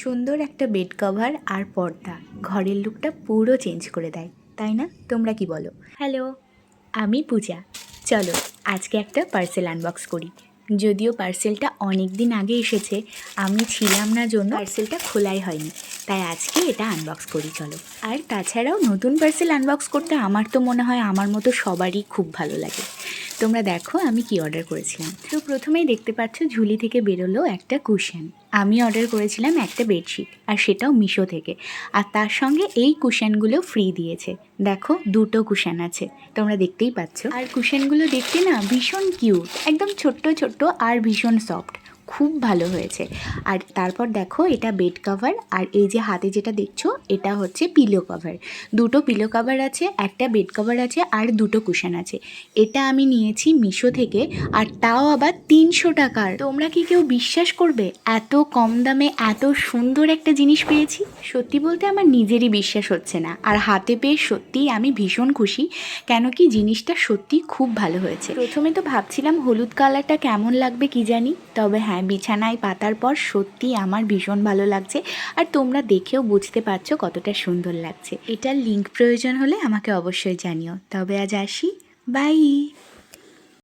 সুন্দর একটা bed cover আর পর্দা ঘরের লুকটা পুরো চেঞ্জ করে দেয়, তাই না? তোমরা কি বলো? হ্যালো, আমি পূজা। চলো আজকে একটা পার্সেল আনবক্স করি। যদিও পার্সেলটা অনেক দিন আগে এসেছে, আমি ছিলাম না জন্য পার্সেলটা খোলাই হয়নি, তাই আজকে এটা আনবক্স করি চলো। আর তাছাড়াও নতুন পার্সেল আনবক্স করতে আমার তো মনে হয় আমার মতো সবারই খুব ভালো লাগে। তোমরা দেখো আমি কি অর্ডার করেছিলাম। তো প্রথমেই দেখতে পাচ্ছ ঝুলি থেকে বেরোলো একটা কুশন। আমি অর্ডার করেছিলাম একটা বেডশিট, আর সেটাও মিশো থেকে। আর তার সঙ্গে এই কুশনগুলো ফ্রি দিয়েছে। দেখো দুটো কুশন আছে, তোমরা দেখতেই পাচ্ছ। আর কুশনগুলো দেখতে না ভীষণ কিউট, একদম ছোট্ট ছোট্ট আর ভীষণ সফট, খুব ভালো হয়েছে। আর তারপর দেখো এটা বেড কভার, আর এই যে হাতে যেটা দেখছো এটা হচ্ছে পিলো কভার। দুটো পিলো কভার আছে, একটা বেড কভার আছে, আর দুটো কুশন আছে। এটা আমি নিয়েছি মিশো থেকে, আর তাও আবার 300 টাকার। তোমরা কি কেউ বিশ্বাস করবে এত কম দামে এত সুন্দর একটা জিনিস পেয়েছি? সত্যি বলতে আমার নিজেরই বিশ্বাস হচ্ছে না, আর হাতে পেয়ে সত্যিই আমি ভীষণ খুশি, কেন কি জিনিসটা সত্যি খুব ভালো হয়েছে। প্রথমে তো ভাবছিলাম হলুদ কালারটা কেমন লাগবে কি জানি, তবে হ্যাঁ বিছানায় পাতার পর সত্যি আমার ভীষণ ভালো লাগছে। আর তোমরা দেখেও বুঝতে পারছো কতটা সুন্দর লাগছে। এটার লিঙ্ক প্রয়োজন হলে আমাকে অবশ্যই জানিও। তবে আজ আসি, বাই।